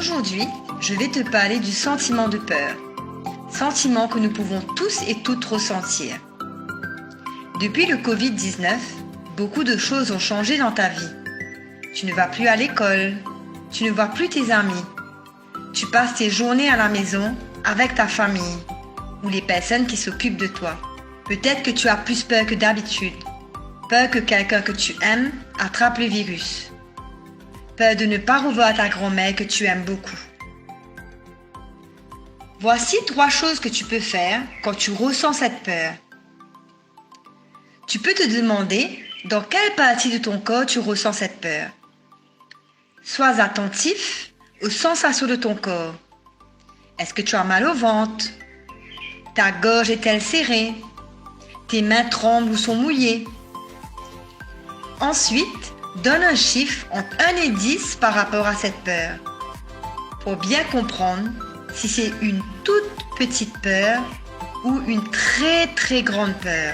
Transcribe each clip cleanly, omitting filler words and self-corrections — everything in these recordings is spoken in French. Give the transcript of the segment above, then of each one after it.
Aujourd'hui, je vais te parler du sentiment de peur. Sentiment que nous pouvons tous et toutes ressentir. Depuis le Covid-19, beaucoup de choses ont changé dans ta vie. Tu ne vas plus à l'école, tu ne vois plus tes amis. Tu passes tes journées à la maison avec ta famille ou les personnes qui s'occupent de toi. Peut-être que tu as plus peur que d'habitude. Peur que quelqu'un que tu aimes attrape le virus. Peur de ne pas revoir ta grand-mère que tu aimes beaucoup. Voici 3 choses que tu peux faire quand tu ressens cette peur. Tu peux te demander dans quelle partie de ton corps tu ressens cette peur. Sois attentif aux sensations de ton corps. Est-ce que tu as mal au ventre? Ta gorge est-elle serrée? Tes mains tremblent ou sont mouillées? Ensuite, donne un chiffre entre 1 et 10 par rapport à cette peur. Pour bien comprendre si c'est une toute petite peur ou une très très grande peur.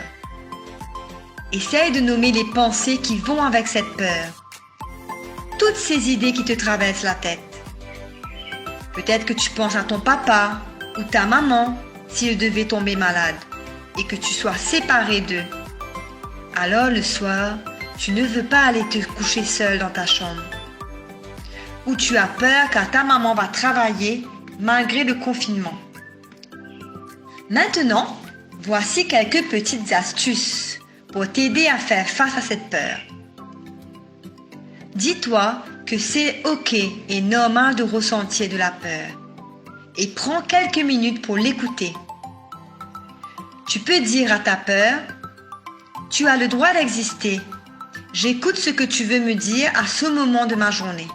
Essaye de nommer les pensées qui vont avec cette peur. Toutes ces idées qui te traversent la tête. Peut-être que tu penses à ton papa ou ta maman s'ils devaient tomber malades et que tu sois séparé d'eux. Alors le soir, tu ne veux pas aller te coucher seul dans ta chambre. Ou tu as peur car ta maman va travailler malgré le confinement. Maintenant, voici quelques petites astuces pour t'aider à faire face à cette peur. Dis-toi que c'est ok et normal de ressentir de la peur et prends quelques minutes pour l'écouter. Tu peux dire à ta peur, tu as le droit d'exister. J'écoute ce que tu veux me dire à ce moment de ma journée.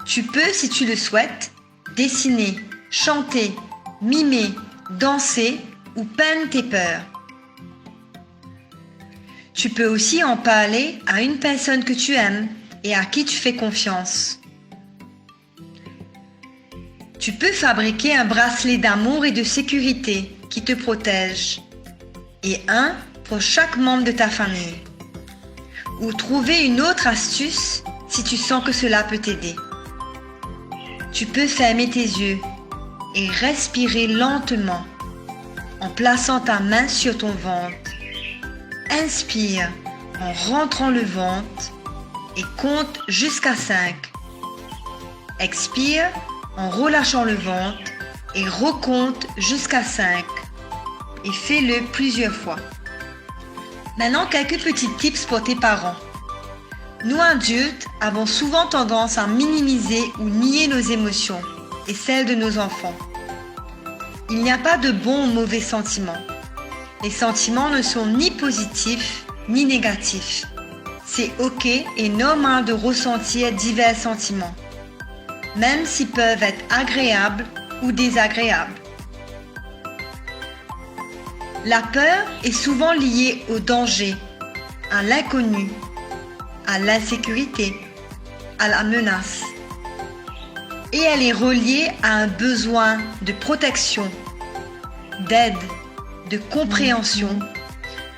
Tu peux, si tu le souhaites, dessiner, chanter, mimer, danser ou peindre tes peurs. Tu peux aussi en parler à une personne que tu aimes et à qui tu fais confiance. Tu peux fabriquer un bracelet d'amour et de sécurité qui te protège et un pour chaque membre de ta famille. Ou trouver une autre astuce si tu sens que cela peut t'aider. Tu peux fermer tes yeux et respirer lentement en plaçant ta main sur ton ventre. Inspire en rentrant le ventre et compte jusqu'à 5. Expire en relâchant le ventre et recompte jusqu'à 5. Et fais-le plusieurs fois. Maintenant, quelques petits tips pour tes parents. Nous adultes avons souvent tendance à minimiser ou nier nos émotions et celles de nos enfants. Il n'y a pas de bons ou mauvais sentiments. Les sentiments ne sont ni positifs ni négatifs. C'est ok et normal de ressentir divers sentiments, même s'ils peuvent être agréables ou désagréables. La peur est souvent liée au danger, à l'inconnu, à l'insécurité, à la menace. Et elle est reliée à un besoin de protection, d'aide, de compréhension,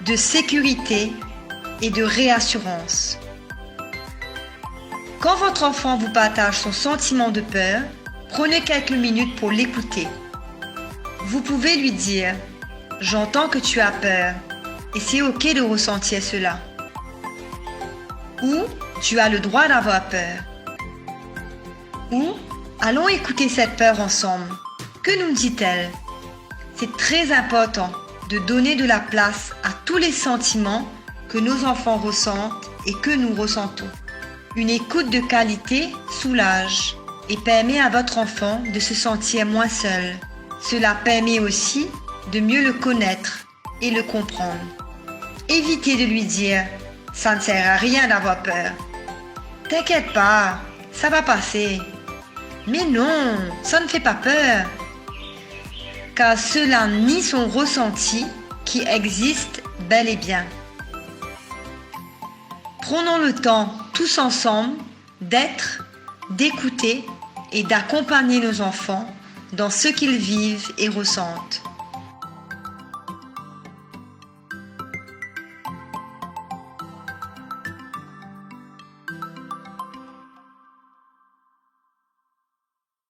de sécurité et de réassurance. Quand votre enfant vous partage son sentiment de peur, prenez quelques minutes pour l'écouter. Vous pouvez lui dire « J'entends que tu as peur et c'est ok de ressentir cela. » Ou « Tu as le droit d'avoir peur. » Ou « Allons écouter cette peur ensemble. Que nous dit-elle » C'est très important de donner de la place à tous les sentiments que nos enfants ressentent et que nous ressentons. Une écoute de qualité soulage et permet à votre enfant de se sentir moins seul. Cela permet aussi de mieux le connaître et le comprendre. Évitez de lui dire « Ça ne sert à rien d'avoir peur. T'inquiète pas, ça va passer. Mais non, ça ne fait pas peur. » Car cela nie son ressenti qui existe bel et bien. Prenons le temps tous ensemble d'être, d'écouter et d'accompagner nos enfants dans ce qu'ils vivent et ressentent.